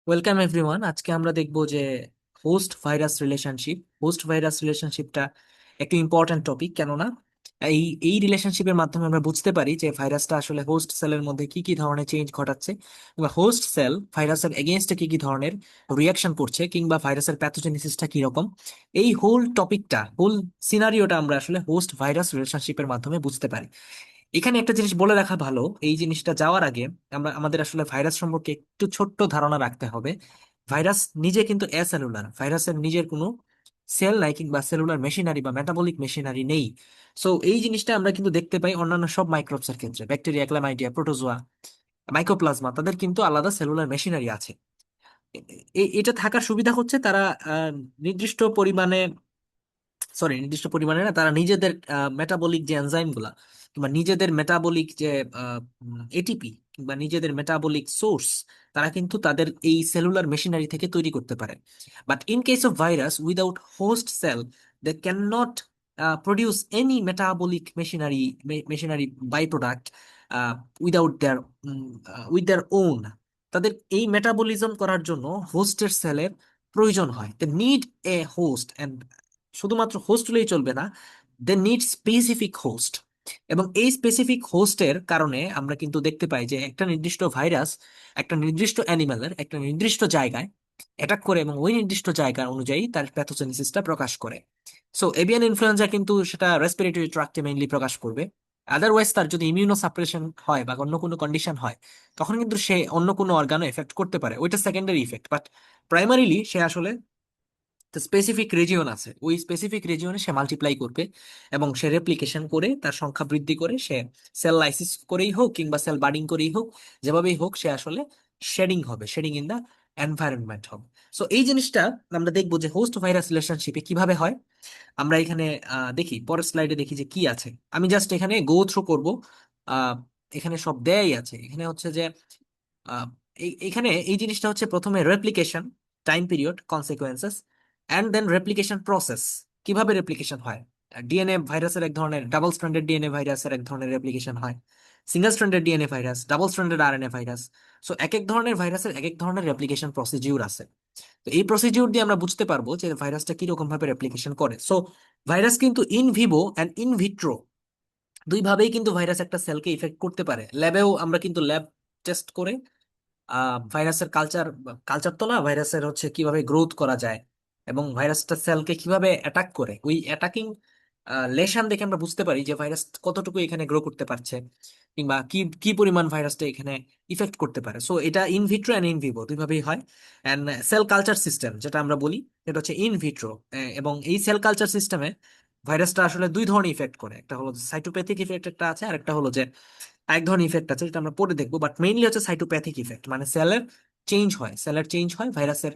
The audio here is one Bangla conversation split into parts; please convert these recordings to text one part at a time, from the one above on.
Welcome everyone. আজকে আমরা দেখব যে হোস্ট ভাইরাস রিলেশনশিপটা একটু ইম্পর্ট্যান্ট টপিক। কেননা এই এই রিলেশনশিপের মাধ্যমে আমরা বুঝতে পারি যে ভাইরাসটা আসলে হোস্ট সেলের মধ্যে কি কি ধরনের চেঞ্জ ঘটাচ্ছে, কিংবা হোস্ট সেল ভাইরাসের এগেনস্টে কি কি ধরনের রিয়াকশন করছে, কিংবা ভাইরাসের প্যাথোজেনেসিসটা কিরকম। এই হোল সিনারিওটা আমরা আসলে হোস্ট ভাইরাস রিলেশনশিপের মাধ্যমে বুঝতে পারি। এখানে একটা জিনিস বলে রাখা ভালো, এই জিনিসটা যাওয়ার আগে আমরা আমাদের আসলে ভাইরাস সম্পর্কে একটু ছোট্ট ধারণা রাখতে হবে। ভাইরাস নিজে কিন্তু অ্যাসেলুলার, ভাইরাসের নিজের কোনো সেল নাই, কিংবা সেলুলার মেশিনারি বা মেটাবলিক মেশিনারি নেই। সো এই জিনিসটা আমরা কিন্তু দেখতে পাই অন্যান্য সব মাইক্রোবসের ক্ষেত্রে, ব্যাকটেরিয়া, ক্লামাইডিয়া, প্রোটোজোয়া, মাইকোপ্লাজমা, তাদের কিন্তু আলাদা সেলুলার মেশিনারি আছে। এটা থাকার সুবিধা হচ্ছে তারা আহ, নির্দিষ্ট পরিমাণে নির্দিষ্ট পরিমাণে না, তারা নিজেদের মেটাবলিক যে এনজাইম গুলা, কিংবা নিজেদের মেটাবলিক যে এটিপি, কিংবা নিজেদের মেটাবলিক সোর্স, তারা কিন্তু তাদের এই সেলুলার মেশিনারি থেকে তৈরি করতে পারে। But in case of virus without host cell, they can not produce any metabolic machinery by product without their with their own. তাদের এই মেটাবলিজম করার জন্য হোস্টের সেলের প্রয়োজন হয়। দে নিড এ হোস্ট, শুধুমাত্র হোস্ট হলেই চলবে না, দে নিড স্পেসিফিক হোস্ট। এবং এই স্পেসিফিক হোস্টের কারণে আমরা কিন্তু দেখতে পাই যে একটা নির্দিষ্ট ভাইরাস একটা নির্দিষ্ট অ্যানিমালের একটা নির্দিষ্ট জায়গায় অ্যাটাক করে, এবং ওই নির্দিষ্ট জায়গা অনুযায়ী তার প্যাথোজেনেসিসটা প্রকাশ করে। সো এভিয়ান ইনফ্লুয়েঞ্জা কিন্তু সেটা রেসপিরেটরি ট্রাক্টে মেইনলি প্রকাশ করবে। আদারওয়াইজ তার যদি ইমিউনো সাপ্রেশন হয় বা অন্য কোনো কন্ডিশন হয়, তখন কিন্তু সে অন্য কোনো অর্গানও এফেক্ট করতে পারে, ওইটা সেকেন্ডারি ইফেক্ট। বাট প্রাইমারিলি সে আসলে স্পেসিফিক রিজিয়ন আছে, ওই স্পেসিফিক রিজিয়নে সে মাল্টিপ্লাই করবে, এবং সে রেপ্লিকেশন করে তার সংখ্যা বৃদ্ধি করে সে সেল লাইসিস করেই হোক কিংবা সেল বার্ডিং করেই হোক, যেভাবেই হোক সে আসলে শেডিং ইন দা এনভায়রনমেন্ট হবে। সো এই জিনিসটা আমরা দেখবো যে হোস্ট ভাইরাস রিলেশনশিপে কিভাবে হয়। আমরা এখানে দেখি, পরের স্লাইডে দেখি যে কি আছে। আমি জাস্ট এখানে গো থ্রু করবো। আহ এখানে সব দেয়াই আছে। এখানে হচ্ছে যে আহ, এখানে এই জিনিসটা হচ্ছে প্রথমে replication, time period, consequences, and then replication process. কিভাবে রেপ্লিকেশন হয়? ডিএনএ ভাইরাসের এক ধরনের, ডাবল স্ট্র্যান্ডেড ডিএনএ ভাইরাসের এক ধরনের রেপ্লিকেশন হয়, single stranded DNA virus, double stranded RNA virus. So এক এক ধরনের ভাইরাসের এক এক ধরনের রেপ্লিকেশন প্রসিডিউর আছে। তো এই প্রসিডিউর দিয়ে আমরা বুঝতে পারবো যে ভাইরাসটা কিরকম ভাবে রেপ্লিকেশন করে। সো ভাইরাস কিন্তু in vivo and in vitro দুইভাবেই কিন্তু ভাইরাস একটা সেলকে ইফেক্ট করতে পারে। ল্যাবেও আমরা কিন্তু ল্যাব টেস্ট করে ভাইরাসের কালচার, কালচার তো না, ভাইরাসের হচ্ছে কিভাবে গ্রোথ করা যায় এবং ভাইরাসটা সেলকে কিভাবে অ্যাটাক করে, ওই অ্যাটাকিং লেশন দেখে আমরা বুঝতে পারি যে ভাইরাস কতটুকু এখানে গ্রো করতে পারছে, কিংবা কি কি পরিমাণ ভাইরাসটা এখানে ইফেক্ট করতে পারে। সো এটা in vitro and in vivo দুইভাবেই হয়। অ্যান্ড সেল কালচার সিস্টেম যেটা আমরা বলি, এটা হচ্ছে ইন ভিট্রো। এবং এই সেল কালচার সিস্টেমে ভাইরাসটা আসলে দুই ধরনের ইফেক্ট করে, একটা হলো সাইটোপ্যাথিক ইফেক্ট, একটা আছে, আর একটা হলো যে এক ধরনের ইফেক্ট আছে যেটা আমরা পরে দেখবো। বাট মেইনলি হচ্ছে সাইটোপ্যাথিক ইফেক্ট, মানে সেলের চেঞ্জ হয় ভাইরাসের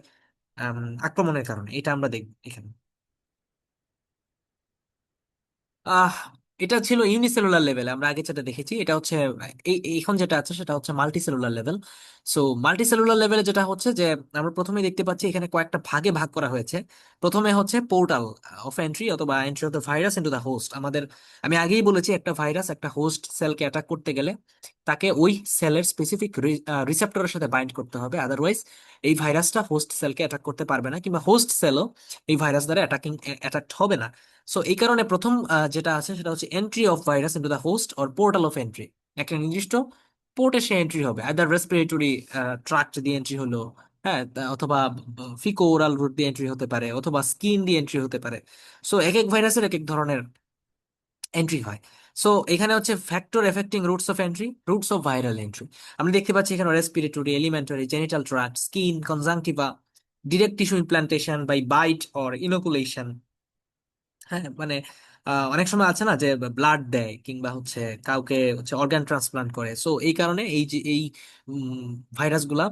আক্রমণের কারণে। এটা আমরা দেখবো এখানে। আহ এটা ছিল ইউনিসেলুলার লেভেলে, আমরা আগে যেটা দেখেছি। এটা হচ্ছে এখন যেটা আছে সেটা হচ্ছে মাল্টিসেলুলার লেভেল। সো মাল্টিসেলুলার লেভেলে যেটা হচ্ছে যে আমরা প্রথমে দেখতে পাচ্ছি এখানে কয়েকটা ভাগে ভাগ করা হয়েছে। প্রথমে হচ্ছে পোর্টাল অফ এন্ট্রি অথবা entry of the virus into the host. আমি আগেই বলেছি একটা ভাইরাস একটা হোস্ট সেলকে অ্যাটাক করতে গেলে তাকে ওই সেলের স্পেসিফিক রিসেপ্টরের সাথে বাইন্ড করতে হবে, আদারওয়াইজ এই ভাইরাসটা হোস্ট সেলকে অ্যাটাক করতে পারবে না, কিংবা হোস্ট সেলও এই ভাইরাস দ্বারা অ্যাটাক হবে না। সো এই কারণে প্রথম যেটা আছে সেটা হচ্ছে entry of virus into the host or portal of entry. একটা নির্দিষ্ট পোর্টে সে এন্ট্রি হবে, আইদার রেসপিরেটরি ট্রাক্ট দিয়ে এন্ট্রি হলো, হ্যাঁ, অথবা ফিকো ওরাল রুট দিয়ে এন্ট্রি হতে পারে, অথবা স্কিন দিয়ে এন্ট্রি হতে পারে। সো এক এক ভাইরাসের এক এক ধরনের এন্ট্রি হয়। সো এখানে হচ্ছে factor affecting routes of entry, routes of viral entry. আমরা দেখতে পাচ্ছি এখানে respiratory, alimentary, genital tract, skin, conjunctiva, direct tissue implantation by bite or inoculation. হ্যাঁ, মানে অনেক সময় আছে না যে ব্লাড দেয়, কিংবা হচ্ছে কাউকে হচ্ছে অর্গান ট্রান্সপ্লান্ট করে। সো এই কারণে এই যে এই ভাইরাস গুলা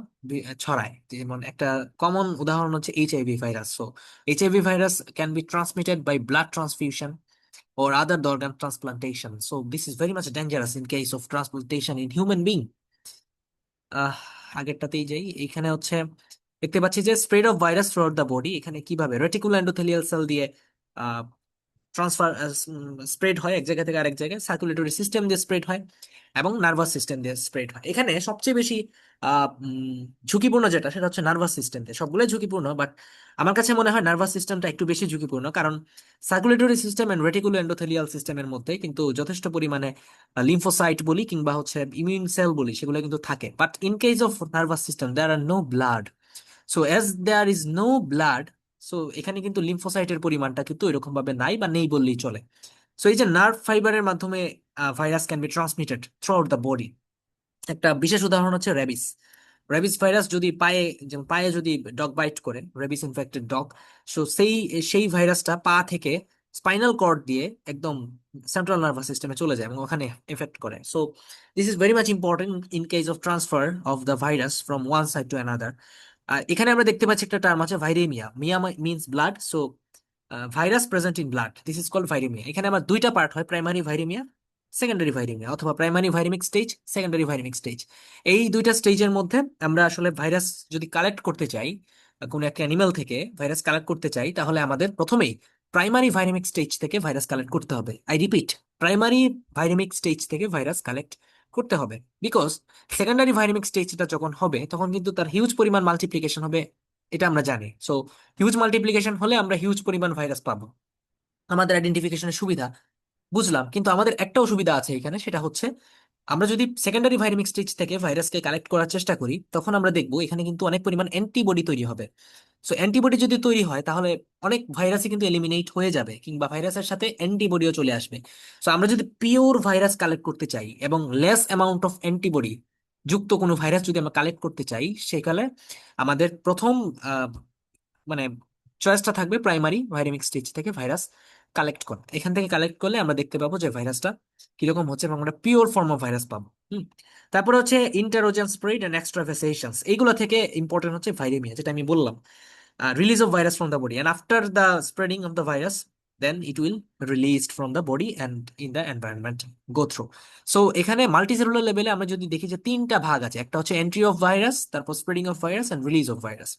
ছড়ায়। যেমন একটা কমন উদাহরণ হচ্ছে HIV virus. So HIV virus can be transmitted by blood transfusion or other organ transplantation. So this is very much dangerous in case of transplantation in human being. আহ আগেরটাতেই যাই। এখানে হচ্ছে দেখতে পাচ্ছি যে spread of virus throughout the body. এখানে কিভাবে রেটিকুলো এন্ডোথেলিয়াল সেল দিয়ে ট্রান্সফার স্প্রেড হয় এক জায়গা থেকে আরেক জায়গায়, সার্কুলেটরি সিস্টেম দিয়ে স্প্রেড হয় এবং নার্ভাস সিস্টেম দিয়ে স্প্রেড হয়। এখানে সবচেয়ে বেশি ঝুঁকিপূর্ণ যেটা সেটা হচ্ছে নার্ভাস সিস্টেম দিয়ে। সবগুলোই ঝুঁকিপূর্ণ, বাট আমার কাছে মনে হয় নার্ভাস সিস্টেমটা একটু বেশি ঝুঁকিপূর্ণ, কারণ সার্কুলেটরি সিস্টেম এন্ড রেটিকুলো এন্ডোথেলিয়াল সিস্টেমের মধ্যে কিন্তু যথেষ্ট পরিমাণে লিম্ফোসাইট বলি কিংবা হচ্ছে ইমিউন সেল বলি সেগুলো কিন্তু থাকে। But in case of nervous system there are no blood, so as there is no blood, so এখানে কিন্তু লিম্ফোসাইটের পরিমাণটা কিন্তু এরকম ভাবে নাই বা নেই বললেই চলে। সো এই যে নার্ভ ফাইবারের মাধ্যমে virus can be transmitted through out the body. একটা বিশেষ উদাহরণ হচ্ছে রেবিস। রেবিস ভাইরাস যদি পায়ে, যেমন পায়ে যদি ডগ বাইট করে, রেবিস ইনফেক্টেড ডগ, সো সেই সেই ভাইরাসটা পা থেকে স্পাইনাল কর্ড দিয়ে একদম সেন্ট্রাল নার্ভাস সিস্টেমে চলে যায় এবং ওখানে এফেক্ট করে। So this is very much important in case of transfer of the virus from one side to another. এখানে আমরা দেখতে পাচ্ছি একটা টার্ম আছে viremia. Emia means blood, so virus present in blood, this is called viremia. এখানে আমার দুইটা পার্ট হয়, প্রাইমারি ভাইরেমিয়া, সেকেন্ডারি ভাইরেমিয়া, অথবা প্রাইমারি ভাইরেমিক স্টেজ, সেকেন্ডারি ভাইরেমিক স্টেজ। এই দুইটা স্টেজের মধ্যে আমরা আসলে ভাইরাস যদি কালেক্ট করতে চাই, কোনো একটা অ্যানিমেল থেকে ভাইরাস কালেক্ট করতে চাই, তাহলে আমাদের প্রথমেই প্রাইমারি ভাইরেমিক স্টেজ থেকে ভাইরাস কালেক্ট করতে হবে। আই রিপিট, প্রাইমারি ভাইরেমিক স্টেজ থেকে ভাইরাস কালেক্ট করতে হবে, বিকজ সেকেন্ডারি ভাইরেমিক স্টেজটা যখন হবে তখন কিন্তু তার হিউজ পরিমাণ মাল্টিপ্লিকেশন হবে, এটা আমরা জানি। সো হিউজ মাল্টিপ্লিকেশন হলে আমরা হিউজ পরিমাণ ভাইরাস পাবো, আমাদের আইডেন্টিফিকেশনের সুবিধা বুঝলাম। কিন্তু আমাদের একটাও সুবিধা আছে এখানে, সেটা হচ্ছে আমরা যদি সেকেন্ডারি ভাইরামিক স্টেজ থেকে ভাইরাসকে কালেক্ট করার চেষ্টা করি, তখন আমরা দেখবো এখানে কিন্তু অনেক পরিমাণ অ্যান্টিবডি তৈরি হবে। সো অ্যান্টিবডি যদি তৈরি হয় তাহলে অনেক ভাইরাসই কিন্তু এলিমিনেট হয়ে যাবে, কিংবা ভাইরাসের সাথে অ্যান্টিবডিও চলে আসবে। সো আমরা যদি পিওর ভাইরাস কালেক্ট করতে চাই এবং লেস অ্যামাউন্ট অফ অ্যান্টিবডি যুক্ত কোনো ভাইরাস যদি আমরা কালেক্ট করতে চাই, সেকালে আমাদের প্রথম মানে চয়েসটা থাকবে প্রাইমারি ভাইরামিক স্টেজ থেকে ভাইরাস কালেক্ট করা। এখান থেকে কালেক্ট করলে আমরা দেখতে পাবো যে ভাইরাসটা কিরকম হচ্ছে এবং আমরা পিওর ফর্ম অফ ভাইরাস পাবো। তারপরে হচ্ছে ইন্টারোজেন স্প্রেড এন্ড এক্সট্রাভেসেশনস, এইগুলো থেকে ইম্পর্টেন্ট হচ্ছে ভাইরেমিয়া, যেটা আমি বললাম, release of virus from the body, and after the spreading of the virus, then it will released from the body and in the environment go through. So এখানে মাল্টিসেলুলার লেভেলে আমরা যদি দেখি যে তিনটা ভাগ আছে, একটা হচ্ছে এন্ট্রি অফ ভাইরাস, তারপর spreading of virus and release of virus.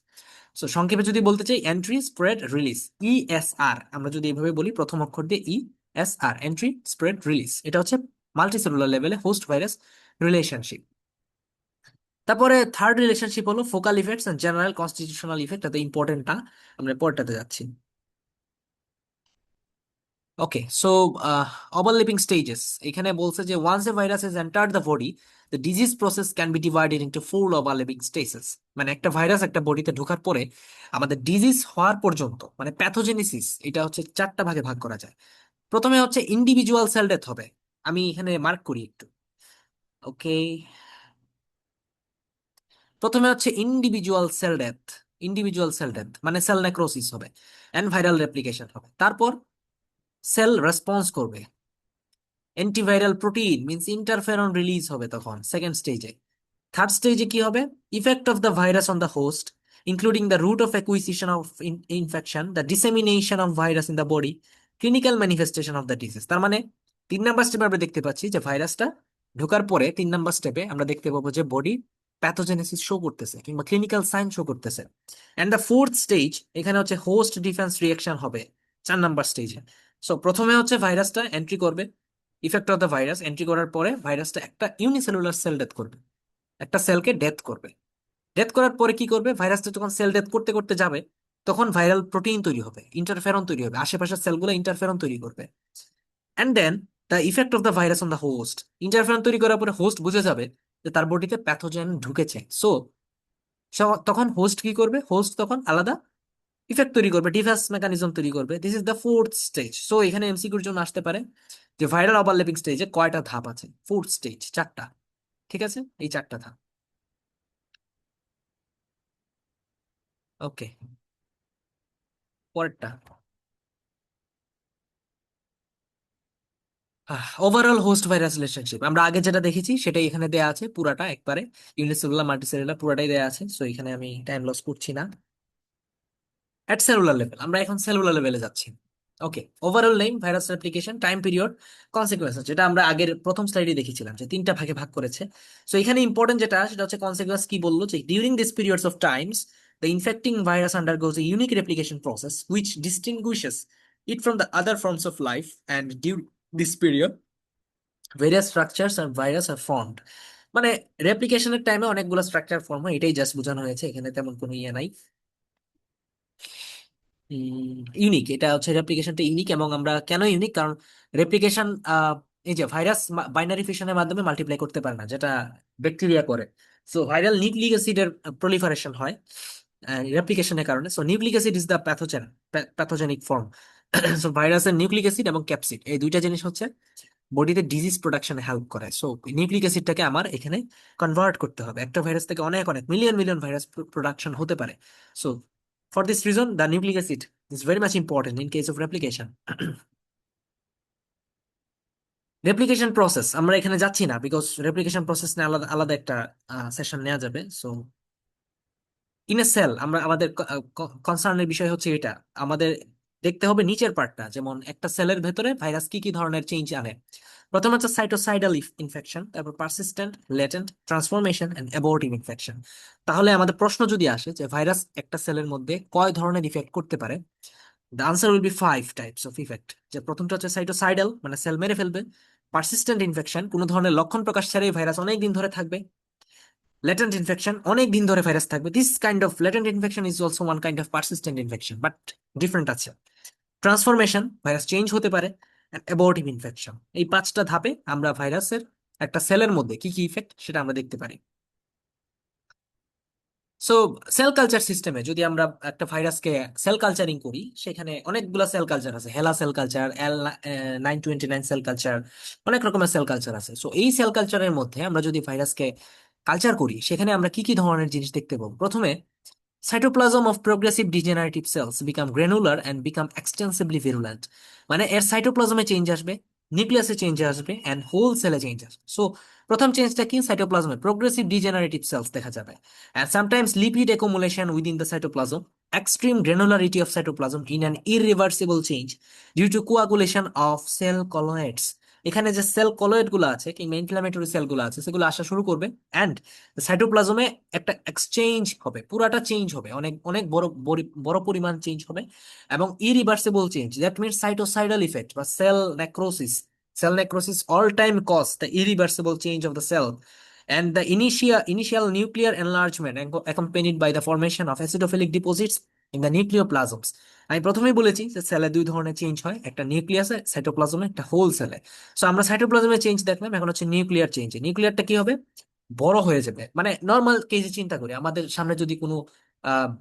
So সংক্ষেপে যদি বলতে চাই, এন্ট্রি, স্প্রেড, রিলিজ, ESR, আমরা যদি এইভাবে বলি প্রথম অক্ষর দিয়ে ESR, এন্ট্রি, স্প্রেড, রিলিজ, এটা হচ্ছে মাল্টিসেলুলার লেভেলে হোস্ট ভাইরাস রিলেশনশিপ। তারপরে থার্ড রিলেশনশিপ হলো focal effects and general constitutional effect, এত ইম্পর্টেন্ট না, আমরা পরটাতে যাচ্ছি। ওকে, সো ওভারল্যাপিং স্টেজেস, এখানে বলছে যে once a virus has entered the body, the disease process can be divided into four overlapping stages। মানে একটা ভাইরাস একটা বডিতে ঢোকার পরে আমাদের ডিজিজ হওয়ার পর্যন্ত, মানে প্যাথোজেনেসিস, এটা হচ্ছে চারটা ভাগে ভাগ করা যায়। প্রথমে হচ্ছে ইন্ডিভিজুয়াল সেল ডেথ হবে, আমি এখানে মার্ক করি একটু। ওকে, প্রথমে হচ্ছে individual cell death. Individual cell death মানে সেল নেক্রোসিস হবে এন্ড ভাইরাল রেপ্লিকেশন হবে। তারপর সেল রেসপন্স করবে, antiviral protein means interferon release হবে তখন সেকেন্ড স্টেজে। থার্ড স্টেজে কি হবে? Effect of the virus on the host, including the route of acquisition of infection, the dissemination of virus in the body, clinical manifestation of the disease. তার মানে 3 নাম্বার স্টেপে আমরা দেখতে পাচ্ছি যে ভাইরাসটা ঢোকার পরে 3 নাম্বার স্টেপে আমরা দেখতে পাবো যে বডি প্যাথোজেনেসিস শো করতেছে কিংবা ক্লিনিক্যাল সাইন শো করতেছে। এন্ড দ্য ফোর্থ স্টেজ এখানে হচ্ছে হোস্ট ডিফেন্স রিয়াকশন হবে 4 নাম্বার স্টেজে। সো প্রথমে হচ্ছে ভাইরাসটা এন্ট্রি করবে, effect of the virus entry করার পরে ভাইরাসটা একটা ইউনিসেলুলার সেল ডেথ করবে, একটা সেলকে ডেথ করবে। ডেথ করার পরে কি করবে? ভাইরাসটা যখন সেল ডেথ করতে করতে যাবে, তখন ভাইরাল প্রোটিন তৈরি হবে, ইন্টারফেরন তৈরি হবে, আশেপাশের সেলগুলো ইন্টারফেরন তৈরি করবে। And then the effect of the virus on the host, interferon তৈরি করার পরে হোস্ট বুঝে যাবে যে তার বডিতে প্যাথোজেন ঢুকেছে। সো তখন হোস্ট কি করবে? হোস্ট তখন আলাদা ইফেক্ট তৈরি করবে, ডিফেন্স মেকানিজম তৈরি করবে। This is the fourth stage. So এখানে এমসিকিউর জন্য আসতে পারে যে ভাইরাল ওভারল্যাপিং স্টেজে কয়টা ধাপ আছে? ফোর্থ স্টেজ 4টা। ঠিক আছে, এই 4টা ধাপ। ওকে, পরেরটা ওভারঅল হোস্ট ভাইরাস রিলেশনশিপ। আমরা আগে যেটা দেখেছি সেটাই এখানে দেয়া আছে পুরাটা একবারে, ইউনিসেলুলার মাল্টিসেলুলার পুরাটাই দেয়া আছে। সো এখানে আমি টাইম লস করছি না। এট সেলুলার লেভেল, আমরা এখন সেলুলার লেভেলে যাচ্ছি। Okay, overall name, virus replication, time period, consequence, যেটা আমরা আগের প্রথম স্লাইডে দেখেছিলাম যে 3টা ভাগে ভাগ করেছে। সো এখানে ইম্পর্টেন্ট যেটা সেটা হচ্ছে কনসিকুয়েন্স। কি বললো? যে during this periods of Times the infecting virus undergoes a unique replication process which distinguishes eat from the other forms of life, and due this period various structures and virus are formed। মানে রেপ্লিকেশনের টাইমে অনেকগুলো স্ট্রাকচার ফর্ম হয়, এটাই জাস্ট বোঝানো হয়েছে, এখানে তেমন কোনো ইয়ে নাই। ইউনিক, এটা হচ্ছে রেপ্লিকেশনটা ইউনিক। এবং আমরা কেন ইউনিক, কারণ রেপ্লিকেশন এই যে ভাইরাস বাইনারি ফিশনের মাধ্যমে মাল্টিপ্লাই করতে পারে না, যেটা ব্যাকটেরিয়া করে। সো ভাইরাল নিউক্লিক অ্যাসিডের প্রলিফারেশন হয় রেপ্লিকেশনের কারণে। So nucleic acid is the pathogenic form. So ভাইরাসের নিউক্লিক অ্যাসিড এবং ক্যাপসিড এই দুইটা জিনিস হচ্ছে বডিতে ডিজিজ প্রোডাকশনে হেল্প করে। সো নিউক্লিক অ্যাসিডটাকে আমার এখানে কনভার্ট করতে হবে। একটা ভাইরাস থেকে অনেক অনেক মিলিয়ন মিলিয়ন ভাইরাস প্রোডাকশন হতে পারে। So for this reason the nucleic acid is very much important in case of replication. Replication process আমরা এখানে যাচ্ছি না, বিকজ রেপ্লিকেশন প্রসেস নিয়ে আলাদা আলাদা একটা সেশন নেওয়া যাবে। সো ইন এ সেল আমরা আমাদের কনসার্নের বিষয় হচ্ছে এটা, আমাদের দেখতে হবে নিচের পার্টটা, যেমন একটা সেলের ভেতরে ভাইরাস কি কি ধরনের চেঞ্জ আনে। প্রথম হচ্ছে সাইটোসাইডাল ইনফেকশন, তারপর persistent, latent, transformation and abortive infection. তাহলে আমাদের প্রশ্ন যদি আসে যে ভাইরাস একটা সেলের মধ্যে কয় ধরনের ইফেক্ট করতে পারে, the answer will be 5 types of effect. যে প্রথমটা হচ্ছে সাইটোসাইডাল, মানে সেল মেরে ফেলবে। পারসিস্টেন্ট ইনফেকশন, কোনো ধরনের লক্ষণ প্রকাশ ছাড়াই ভাইরাস অনেক দিন ধরে থাকবে। ল্যাটেন্ট ইনফেকশন, অনেক দিন ধরে ভাইরাস থাকবে। This kind of latent infection is also one kind of persistent infection, but different আছে। ট্রান্সফরমেশন, ভাইরাস চেঞ্জ হতে পারে। অ্যাবর্টিভ ইনফেকশন, এই 5টা ধাপে আমরা ভাইরাসের একটা সেলের মধ্যে কি কি ইফেক্ট সেটা আমরা দেখতে পারি। সো সেল কালচার সিস্টেমে যদি আমরা একটা ভাইরাসকে সেল কালচারিং করি, সেখানে অনেকগুলো সেল কালচার আছে, হেলা cell culture, L929 cell culture, অনেক রকমের সেল কালচার আছে। সো এই সেল কালচারের মধ্যে আমরা যদি ভাইরাসকে কালচার করি, সেখানে আমরা কি কি ধরনের জিনিস দেখতে পাবো। প্রথমে cytoplasm of progressive degenerative cells become granular and become extensively virulent. মানে এর সাইটোপ্লাজমে চেঞ্জ আসবে, নিউক্লিয়াসে চেঞ্জ আসবে অ্যান্ড হোল সেলে চেঞ্জ আসবে। সো প্রথম চেঞ্জটা কি, সাইটোপ্লাজমে প্রোগ্রেসিভ ডিজেনারেটিভ সেলস দেখা যাবে, and sometimes lipid accumulation within the cytoplasm, extreme granularity of cytoplasm in an irreversible change due to coagulation of cell colloids। এখানে যে সেল কলয়েড গুলো আছে কিংবা ইনফ্লামেটরি সেল গুলো আছে, সেগুলো আসা শুরু করবে, অ্যান্ড সাইটোপ্লাজমে একটা এক্সচেঞ্জ হবে, পুরাটা চেঞ্জ হবে, অনেক অনেক বড় বড় বড় পরিমাণ চেঞ্জ হবে। এবং irreversible change, that means cytocidal effect বা cell necrosis. Cell necrosis all time cause the irreversible change of the cell and the initial nuclear enlargement accompanied by the formation of acidophilic deposits in the nucleoplasms। আমি প্রথমেই বলেছি যে সেলে দুই ধরনের চেঞ্জ হয়, একটা নিউক্লিয়াসে, সাইটোপ্লাজমে, একটা হোল সেলে। সো আমরা সাইটোপ্লাজমে চেঞ্জ দেখলাম, এখন হচ্ছে নিউক্লিয়ার চেঞ্জ। নিউক্লিয়ারটা কি হবে, বড় হয়ে যাবে। মানে নর্মাল কেসে চিন্তা করি, আমাদের সামনে যদি কোনো আহ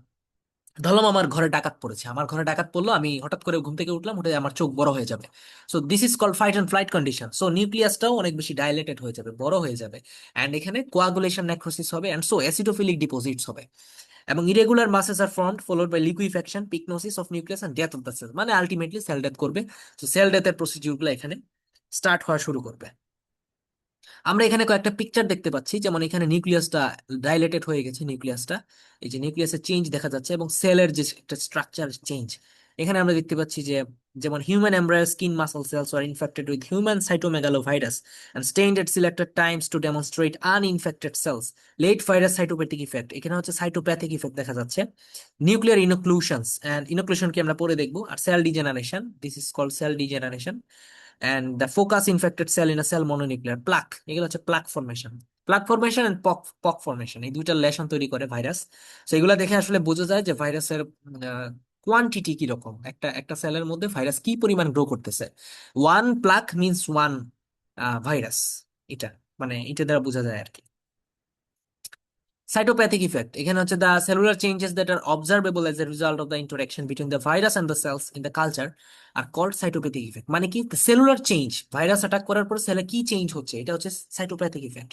ধরলাম আমার ঘরে ডাকাত পড়েছে, আমার ঘরে ডাকাত পড়লো, আমি হঠাৎ করে ঘুম থেকে উঠলাম, উঠে আমার চোখ বড় হয়ে যাবে। So this is called fight and flight condition. So নিউক্লিয়াসটাও অনেক বেশি ডাইলেটেড হয়ে যাবে, বড় হয়ে যাবে, অ্যান্ড এখানে কোয়াগুলেশন নেক্রোসিস হবে, অ্যান্ড সো অ্যাসিডোফিলিক ডিপোজিটস হবে। এবং irregular masses are formed followed by liquefaction, pyknosis of nucleus and death of the cell. মানে আলটিমেটলি সেল ডেথ করবে। তো সেল ডেথের প্রসিডিউরগুলো এখানে স্টার্ট হওয়া শুরু করবে। আমরা এখানে কয়েকটা পিকচার দেখতে পাচ্ছি, যেমন এখানে নিউক্লিয়াসটা ডাইলেটেড হয়ে গেছে, নিউক্লিয়াসটা, এই যে নিউক্লিয়াসের চেঞ্জ দেখা যাচ্ছে, এবং সেলের যে একটা স্ট্রাকচার চেঞ্জ এখানে আমরা দেখতে পাচ্ছি যে, যেমন human embryo skin muscle cells are infected with human cytomegalovirus and stained at selected times to demonstrate uninfected cells, late virus cytopathic effect। এখানে হচ্ছে সাইটোপ্যাথিক ইফেক্ট দেখা যাচ্ছে। নিউক্লিয়ার ইনোক্লুশনস এন্ড ইনোক্লুশন কি আমরা পরে দেখবো। আর cell degeneration, this is called cell degeneration, and the focus infected cell in a cell mononuclear plaque, এগুলো হচ্ছে plaque formation. Plaque formation and pock formation, এই দুইটা লেশন তৈরি করে ভাইরাস। তো এগুলো দেখে আসলে বোঝা যায় যে ভাইরাসের কোয়ান্টিটি কিরকম, একটা একটা সেলের মধ্যে ভাইরাস কি পরিমাণ গ্রো করতেছে। One plaque means one virus, এটা মানে এটা দ্বারা বোঝা যায় আর কি। সাইটোপ্যাথিক ইফেক্ট, এখানে হচ্ছে the cellular changes that are observable as a result of the interaction between the virus and the cells in the culture are called cytopathic effect. মানে কি, সেলুলার চেঞ্জ, ভাইরাস অ্যাটাক করার পর সেলে কি চেঞ্জ হচ্ছে, এটা হচ্ছে সাইটোপ্যাথিক effect.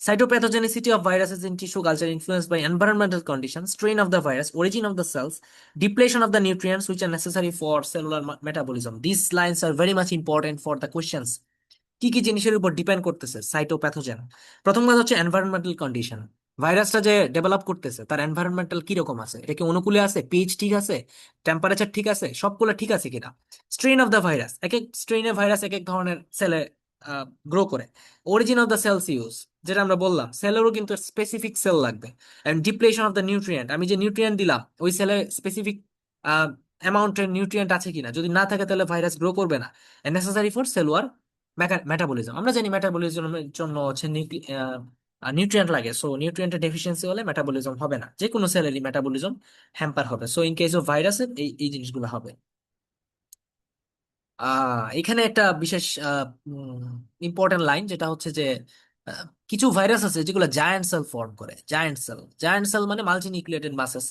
Cytopathogenicity of viruses in tissue culture influenced by environmental conditions, strain of the virus, origin of the cells, depletion of the nutrients which are necessary for cellular metabolism. These lines are very much important for the questions। কি কি জিনিসের উপর ডিপেন্ড করতেছে সাইটোপ্যাথোজেন। প্রথম কথা হচ্ছে এনভায়রনমেন্টাল কন্ডিশন, ভাইরাসটা যে ডেভেলপ করতেছে তার এনভায়রনমেন্টাল কিরকম আছে, এটা কি অনুকূলে আছে, পিএইচ ঠিক আছে, টেম্পারেচার ঠিক আছে, সবগুলো ঠিক আছে কিনা। স্ট্রেন অফ দ্য ভাইরাস, এক এক স্ট্রেনের ভাইরাস এক এক ধরনের সেলে গ্রো করে। Origin of the cells use, যেটা আমরা বললাম সেলেরও কিন্তু স্পেসিফিক সেল লাগবে। And depletion of the nutrient, আমি যে নিউট্রিয়েন্ট দিলাম ওই সেলে স্পেসিফিক অ্যামাউন্টের নিউট্রিয়েন্ট আছে কিনা, যদি না থাকে তাহলে ভাইরাস গ্রো করবে না। নেসেসারি ফর সেলুলার মেটাবলিজম, আমরা জানি মেটাবলিজমের জন্য হচ্ছে নিউট্রিয়েন্ট লাগে, সো নিউট্রিয়েন্টের ডেফিসিয়েন্সি হলে মেটাবলিজম হবে না, যে কোনো সেলেরই মেটাবলিজম হ্যাম্পার হবে। সো ইন কেস অফ ভাইরাসের এই এই জিনিসগুলো হবে। এখানে একটা বিশেষ ইম্পর্টেন্ট লাইন, যেটা হচ্ছে যে আহ, কিছু ভাইরাস আছে যেগুলো জায়ান্ট সেল ফর্ম করে। জায়ান্ট সেল মানে মাল্টি নিউক্লিয়েটেড মাসেস।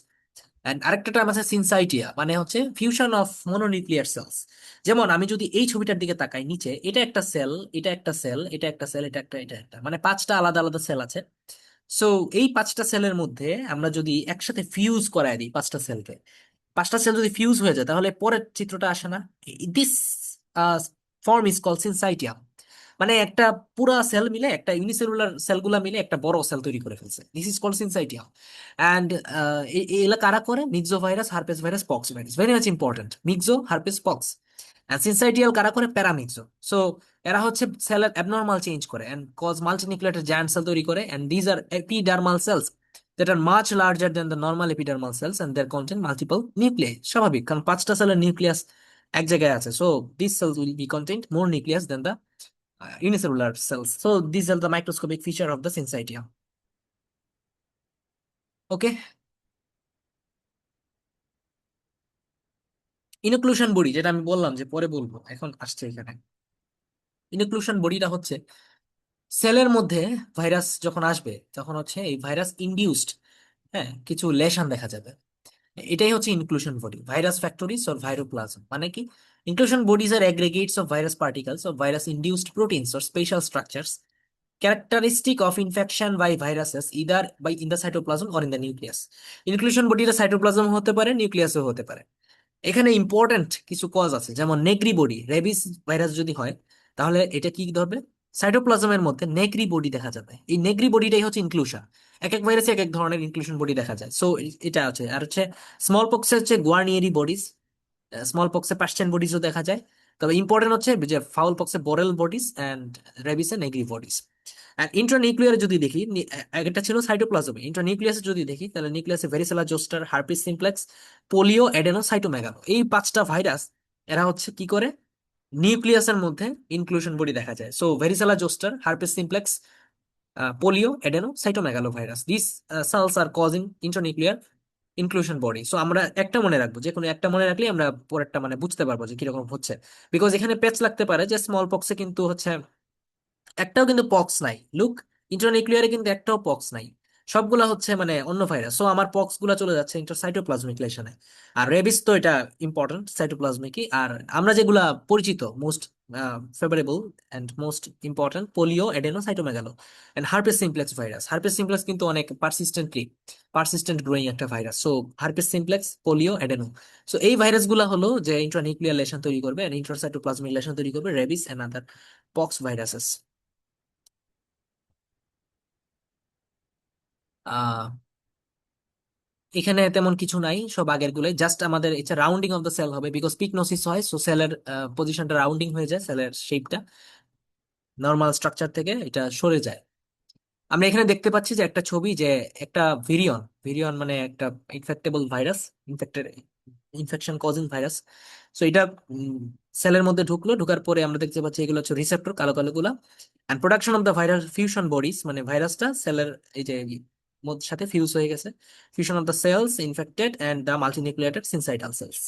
এন্ড আরেকটা টার্ম আছে সিনসাইটিয়া, মানে হচ্ছে ফিউশন অফ মনোনিউক্লিয়ার সেলস। যেমন আমি যদি এই ছবিটার দিকে তাকাই, নিচে এটা একটা সেল, এটা একটা সেল, এটা একটা সেল, এটা একটা মানে পাঁচটা আলাদা আলাদা সেল আছে। সো এই পাঁচটা সেলের মধ্যে আমরা যদি একসাথে ফিউজ করায় দিই পাঁচটা সেলকে, পাঁচটা সেল যদি ফিউজ হয়ে যায়, তাহলে পরের চিত্রটা আসে না? This form is call syncytium. মানে একটা পুরা সেল মিলে, একটা ইউনিসেলুলার সেলগুলা মিলে একটা বড় সেল তৈরি করে ফেলছে, this is call syncytium. And এগুলা কারা করে? Myxo virus, herpes virus, pox virus, very much important. Myxo, herpes, pox. Syncytial কারা করে? প্যারামিক্সো। সো এরা হচ্ছে সেলের অ্যাবনর্মাল চেঞ্জ করে and cause multinucleated giant cell তৈরি করে, and these are epidermal cells that are much larger than the normal epidermal cells and they contain multiple nuclei। স্বাভাবিক, কারণ পাঁচটা সেলের নিউক্লিয়াস এক জায়গায় আছে। So these cells will be contained more nucleus than the unicellular cells. So these are the microscopic feature of the syncytium. Okay, inclusion body যেটা আমি বললাম যে পরে বলবো, এখন আসছে এখানে। ইনক্লুশন বডিটা হচ্ছে সেলের মধ্যে ভাইরাস যখন আসবে তখন হচ্ছে এই ভাইরাস ইনডিউসড, হ্যাঁ, কিছু লেশন দেখা যাবে। এটাই হচ্ছে inclusion body. Virus factories or viroplasm মানে কি? Inclusion bodies are aggregates of virus particles of virus induced proteins or spatial structures characteristic of infection by viruses either by in the cytoplasm or in the nucleus। Inclusion বডিটা সাইটোপ্লাজম হতে পারে, নিউক্লিয়াসও হতে পারে। এখানে ইম্পর্টেন্ট কিছু কজ আছে, যেমন নেগ্রি বডি, রেবিস ভাইরাস যদি হয় তাহলে এটা কি ধরবে? সাইটোপ্লাজমের মধ্যে নেগ্রি বডি দেখা যাবে। এই নেগ্রি বডিটাই হচ্ছে ইনক্লুশন। এক এক ভাইরাসে এক এক ধরনের ইনক্লুশন বডি দেখা যায়। সো এটা আছে। আর হচ্ছে স্মল পক্সে হচ্ছে গুয়ারনিয়েরি বডিজ, স্মল পক্সে পার্সিয়ান বডিজও দেখা যায়। তবে ইম্পর্টেন্ট হচ্ছে যে ফাউল পক্সে বোরেল বডিজ অ্যান্ড রেবিসে নেগ্রি বডিজ। আর ইন্ট্রানিউক্লিয়ারে যদি দেখি, একটা ছিল সাইটোপ্লাজমে, ইন্ট্রানিউক্লিয়াসে যদি দেখি তাহলে নিউক্লিয়াসে varicella zoster, herpes simplex, polio, adeno, cytomegalo, এই পাঁচটা ভাইরাস এরা হচ্ছে কি করে? নিউক্লিয়াসের মধ্যে ইনক্লুশন বডি দেখা যায়। So varicella zoster, herpes simplex, polio, adeno, cytomegalo virus, this cells are causing internuclear inclusion body. So আমরা একটা মনে রাখবো, যে কোনো একটা মনে রাখলে আমরা পরেরটা মানে বুঝতে পারবো যে কিরকম হচ্ছে। বিকজ এখানে পেচ লাগতে পারে যে স্মল পক্সে কিন্তু হচ্ছে একটাও কিন্তু পক্স নাই, লুক, ইন্টারনিউক্লিয়ারে কিন্তু একটাও পক্স নাই, সবগুলা হচ্ছে মানে অন্য ভাইরাস। সো আমার পক্স গুলা চলে যাচ্ছে ইন্টারসাইটোপ্লাজমিক লেশনে। আর রেবিস তো এটা ইম্পর্টেন্ট সাইটোপ্লাজমিকই। আর আমরা যেগুলা পরিচিত most favourable and most important, polio, adeno, cytomegalo and herpes simplex virus. Herpes simplex কিন্তু অনেক পারসিস্টেন্ট গ্রোয়িং একটা ভাইরাস। So herpes simplex, polio, adeno, so এই ভাইরাস গুলা হলো যে ইন্ট্রানিউক্লিয়ার লেশন তৈরি করবে এন্ড ইন্টারসাইটোপ্লাজমিক লেশন তৈরি করবে, rabies and other pox viruses. Ah এখানে তেমন কিছু নাই, সব আগের গুলোই, জাস্ট আমাদের এটা রাউন্ডিং অফ দ্য সেল হবে, বিকজ পিকনোসিস হয়, সো সেলের পজিশনটা রাউন্ডিং হয়ে যায়, সেলের শেপটা নর্মাল স্ট্রাকচার থেকে এটা সরে যায়। আমরা এখানে দেখতে পাচ্ছি যে একটা ছবি, যে একটা ভিরিয়ন, ভিরিয়ন মানে একটা infectable virus, infected infection causing virus. So এটা সেলের মধ্যে ঢুকলো, ঢুকার পরে আমরা দেখতে পাচ্ছি এগুলো হচ্ছে রিসেপ্টর, কালো কালো গুলা। And production of the virus fusion bodies, মানে ভাইরাসটা সেলের এই যে মধ্যে সাথে ফিউজ হয়ে গেছে। Fusion of the cells infected and the multinucleated syncytial cells.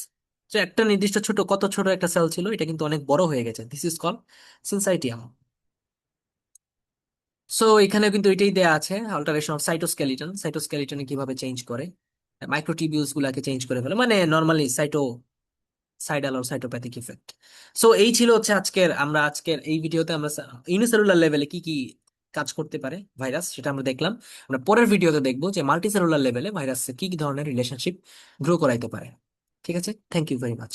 তো একটা নির্দিষ্ট ছোট, কত ছোট একটা সেল ছিল, এটা কিন্তু অনেক বড় হয়ে গেছে, দিস ইজ কল সিনসাইটিয়াম। সো এখানে কিন্তু এটাই দেয়া আছে, অল্টারেশন অফ সাইটোস্কেলিটন, সাইটোস্কেলিটনে কিভাবে চেঞ্জ করে, মাইক্রোটিবিউলস গুলাকে চেঞ্জ করে ফেলে, মানে নর্মালি সাইডাল আর সাইটোপ্যাথিক ইফেক্ট। সো এই ছিল হচ্ছে আজকের এই ভিডিওতে আমরা ইউনিসেলুলার লেভেলে কি কি কাজ করতে পারে ভাইরাস, সেটা আমরা দেখলাম। আমরা পরের ভিডিওতে দেখবো যে মাল্টিসেলুলার লেভেলে ভাইরাস কি কি ধরনের রিলেশনশিপ গ্রো করাইতে পারে। ঠিক আছে, থ্যাংক ইউ ভেরি মাচ।